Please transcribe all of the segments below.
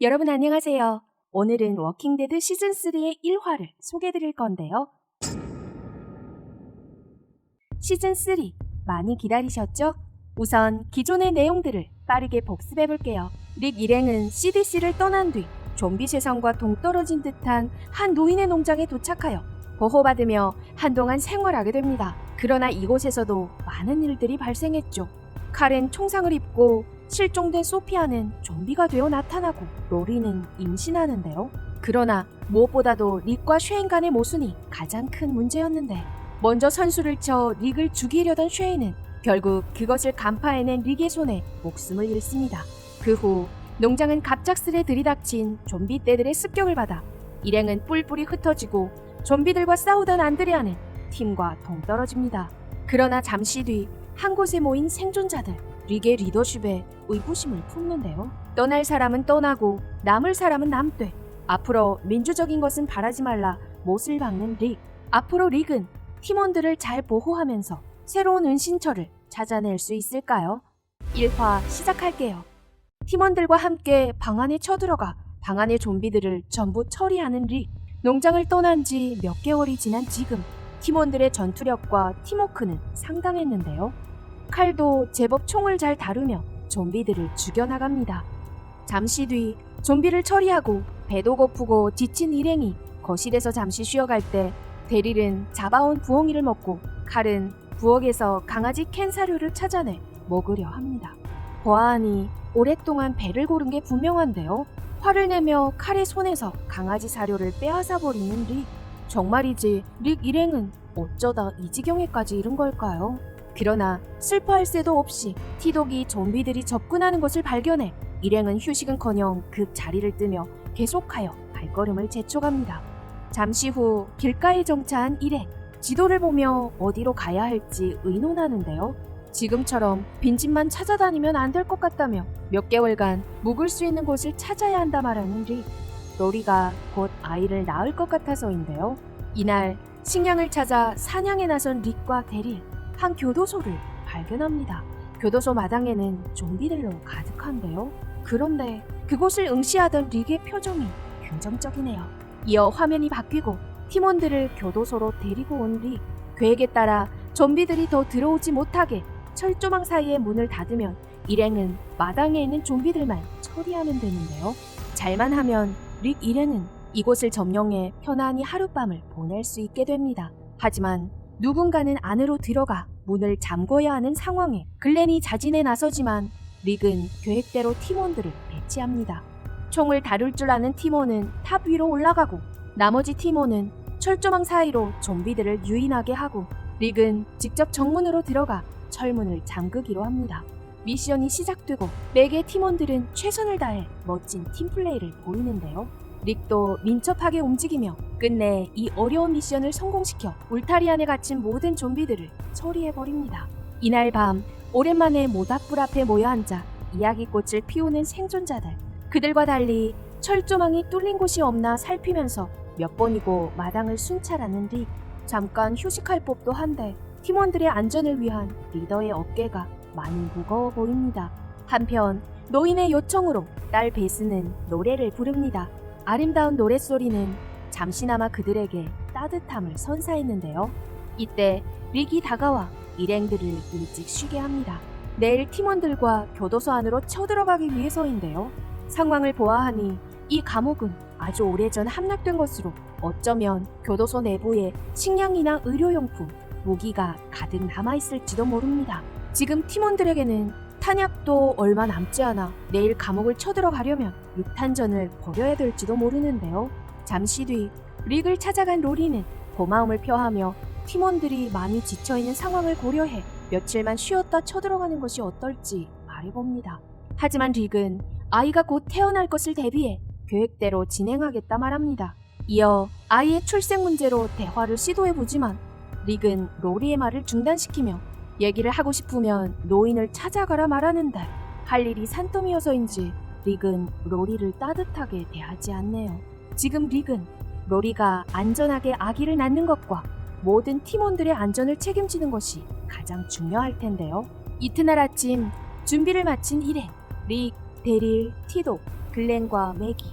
여러분 안녕하세요. 오늘은 워킹데드 시즌3의 1화를 소개해드릴 건데요. 시즌3 많이 기다리셨죠? 우선 기존의 내용들을 빠르게 복습해볼게요. 릭 일행은 CDC를 떠난 뒤 좀비 세상과 동떨어진 듯한 한 노인의 농장에 도착하여 보호받으며 한동안 생활하게 됩니다. 그러나 이곳에서도 많은 일들이 발생했죠. 칼은 총상을 입고 실종된 소피아는 좀비가 되어 나타나고 로리는 임신하는데요. 그러나 무엇보다도 릭과 쉐인 간의 모순이 가장 큰 문제였는데 먼저 선수를 쳐 릭을 죽이려던 쉐인은 결국 그것을 간파해낸 릭의 손에 목숨을 잃습니다. 그 후 농장은 갑작스레 들이닥친 좀비 떼들의 습격을 받아 일행은 뿔뿔이 흩어지고 좀비들과 싸우던 안드레아는 팀과 동떨어집니다. 그러나 잠시 뒤 한 곳에 모인 생존자들 릭의 리더십에 의구심을 품는데요. 떠날 사람은 떠나고 남을 사람은 남되 앞으로 민주적인 것은 바라지 말라 못을 박는 릭. 앞으로 릭은 팀원들을 잘 보호하면서 새로운 은신처를 찾아낼 수 있을까요? 1화 시작할게요. 팀원들과 함께 방 안에 쳐들어가 방 안의 좀비들을 전부 처리하는 릭. 농장을 떠난 지 몇 개월이 지난 지금 팀원들의 전투력과 팀워크는 상당했는데요. 칼도 제법 총을 잘 다루며 좀비들을 죽여나갑니다. 잠시 뒤 좀비를 처리하고 배도 고프고 지친 일행이 거실에서 잠시 쉬어갈 때 데릴은 잡아온 부엉이를 먹고 칼은 부엌에서 강아지 캔 사료를 찾아내 먹으려 합니다. 보아하니 오랫동안 배를 고른 게 분명한데요. 화를 내며 칼의 손에서 강아지 사료를 빼앗아 버리는 릭. 정말이지 릭 일행은 어쩌다 이 지경에까지 이른 걸까요? 그러나 슬퍼할 새도 없이 티독이 좀비들이 접근하는 것을 발견해 일행은 휴식은커녕 그 자리를 뜨며 계속하여 발걸음을 재촉합니다. 잠시 후 길가에 정차한 일행, 지도를 보며 어디로 가야 할지 의논하는데요. 지금처럼 빈집만 찾아다니면 안 될 것 같다며 몇 개월간 묵을 수 있는 곳을 찾아야 한다 말하는 릭. 로리가 곧 아이를 낳을 것 같아서인데요. 이날 식량을 찾아 사냥에 나선 릭과 데릴, 한 교도소를 발견합니다. 교도소 마당에는 좀비들로 가득한데요. 그런데 그곳을 응시하던 릭의 표정이 긍정적이네요. 이어 화면이 바뀌고 팀원들을 교도소로 데리고 온 릭. 계획에 따라 좀비들이 더 들어오지 못하게 철조망 사이에 문을 닫으면 일행은 마당에 있는 좀비들만 처리하면 되는데요. 잘만 하면 릭 일행은 이곳을 점령해 편안히 하룻밤을 보낼 수 있게 됩니다. 하지만 누군가는 안으로 들어가 문을 잠궈야 하는 상황에 글렌이 자진해 나서지만 릭은 계획대로 팀원들을 배치합니다. 총을 다룰 줄 아는 팀원은 탑 위로 올라가고 나머지 팀원은 철조망 사이로 좀비들을 유인하게 하고 릭은 직접 정문으로 들어가 철문을 잠그기로 합니다. 미션이 시작되고 매개 팀원들은 최선을 다해 멋진 팀플레이를 보이는데요. 릭도 민첩하게 움직이며 끝내 이 어려운 미션을 성공시켜 울타리 안에 갇힌 모든 좀비들을 처리해버립니다. 이날 밤 오랜만에 모닥불 앞에 모여앉아 이야기꽃을 피우는 생존자들. 그들과 달리 철조망이 뚫린 곳이 없나 살피면서 몇 번이고 마당을 순찰하는 릭. 잠깐 휴식할 법도 한데 팀원들의 안전을 위한 리더의 어깨가 많이 무거워 보입니다. 한편 노인의 요청으로 딸 베스는 노래를 부릅니다. 아름다운 노랫소리는 잠시나마 그들에게 따뜻함을 선사했는데요. 이때 릭이 다가와 일행들을 일찍 쉬게 합니다. 내일 팀원들과 교도소 안으로 쳐들어가기 위해서인데요. 상황을 보아하니 이 감옥은 아주 오래전 함락된 것으로 어쩌면 교도소 내부에 식량이나 의료용품, 무기가 가득 남아있을지도 모릅니다. 지금 팀원들에게는 탄약도 얼마 남지 않아 내일 감옥을 쳐들어가려면 육탄전을 벌여야 될지도 모르는데요. 잠시 뒤 릭을 찾아간 로리는 고마움을 표하며 팀원들이 많이 지쳐있는 상황을 고려해 며칠만 쉬었다 쳐들어가는 것이 어떨지 말해봅니다. 하지만 릭은 아이가 곧 태어날 것을 대비해 계획대로 진행하겠다 말합니다. 이어 아이의 출생 문제로 대화를 시도해보지만 릭은 로리의 말을 중단시키며 얘기를 하고 싶으면 노인을 찾아가라 말하는데 할 일이 산더미여서인지 릭은 로리를 따뜻하게 대하지 않네요. 지금 릭은 로리가 안전하게 아기를 낳는 것과 모든 팀원들의 안전을 책임지는 것이 가장 중요할 텐데요. 이튿날 아침 준비를 마친 일행, 릭, 데릴, 티도 글렌과 매기.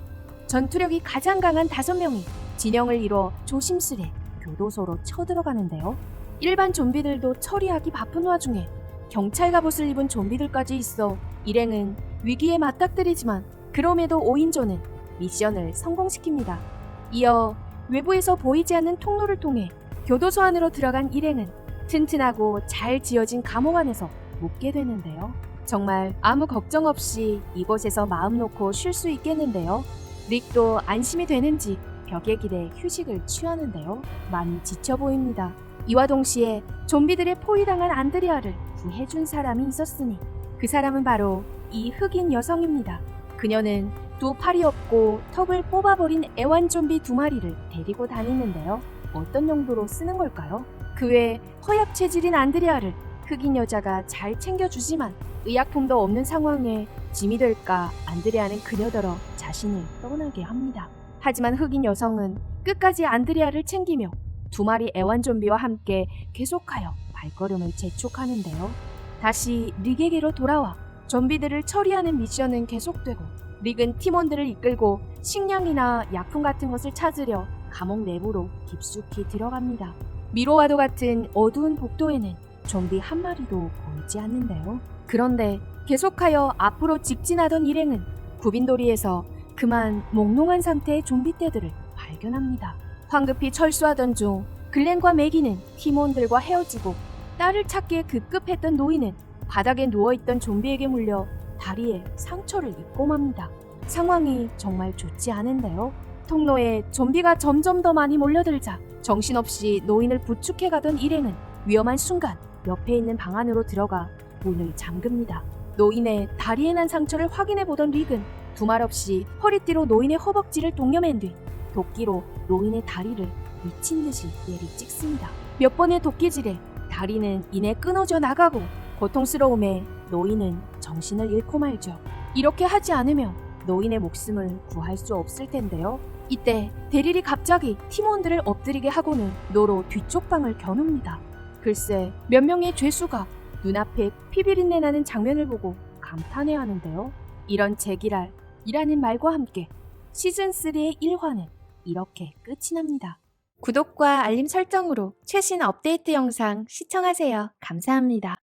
전투력이 가장 강한 5명이 진영을 이뤄 조심스레 교도소로 쳐들어가는데요. 일반 좀비들도 처리하기 바쁜 와중에 경찰 갑옷을 입은 좀비들까지 있어 일행은 위기에 맞닥뜨리지만 그럼에도 5인조는 미션을 성공시킵니다. 이어 외부에서 보이지 않는 통로를 통해 교도소 안으로 들어간 일행은 튼튼하고 잘 지어진 감옥 안에서 묵게 되는데요. 정말 아무 걱정 없이 이곳에서 마음 놓고 쉴 수 있겠는데요. 릭도 안심이 되는지 벽에 기대 휴식을 취하는데요. 많이 지쳐 보입니다. 이와 동시에 좀비들의 포위당한 안드레아를 구해준 사람이 있었으니 그 사람은 바로 이 흑인 여성입니다. 그녀는 두 팔이 없고 턱을 뽑아버린 애완 좀비 2마리를 데리고 다니는데요. 어떤 용도로 쓰는 걸까요? 그 외 허약 체질인 안드레아를 흑인 여자가 잘 챙겨주지만 의약품도 없는 상황에 짐이 될까 안드레아는 그녀더러 자신을 떠나게 합니다. 하지만 흑인 여성은 끝까지 안드레아를 챙기며 2마리 애완 좀비와 함께 계속하여 발걸음을 재촉하는데요. 다시 릭에게로 돌아와 좀비들을 처리하는 미션은 계속되고 릭은 팀원들을 이끌고 식량이나 약품 같은 것을 찾으려 감옥 내부로 깊숙이 들어갑니다. 미로와도 같은 어두운 복도에는 좀비 한 마리도 보이지 않는데요. 그런데 계속하여 앞으로 직진하던 일행은 구빈도리에서 그만 몽롱한 상태의 좀비 떼들을 발견합니다. 황급히 철수하던 중 글렌과 매기는 팀원들과 헤어지고 딸을 찾기에 급급했던 노이는 바닥에 누워있던 좀비에게 물려 다리에 상처를 입고 맙니다. 상황이 정말 좋지 않은데요. 통로에 좀비가 점점 더 많이 몰려들자 정신없이 노인을 부축해가던 일행은 위험한 순간 옆에 있는 방 안으로 들어가 문을 잠급니다. 노인의 다리에 난 상처를 확인해보던 릭은 두말 없이 허리띠로 노인의 허벅지를 동여맨 뒤 도끼로 노인의 다리를 미친 듯이 내리 찍습니다. 몇 번의 도끼질에 다리는 이내 끊어져 나가고 고통스러움에 노인은 정신을 잃고 말죠. 이렇게 하지 않으면 노인의 목숨을 구할 수 없을 텐데요. 이때 대릴이 갑자기 팀원들을 엎드리게 하고는 노로 뒤쪽 방을 겨눕니다. 글쎄 몇 명의 죄수가 눈앞에 피비린내 나는 장면을 보고 감탄해야 하는데요. 이런 제기랄이라는 말과 함께 시즌3의 1화는 이렇게 끝이 납니다. 구독과 알림 설정으로 최신 업데이트 영상 시청하세요. 감사합니다.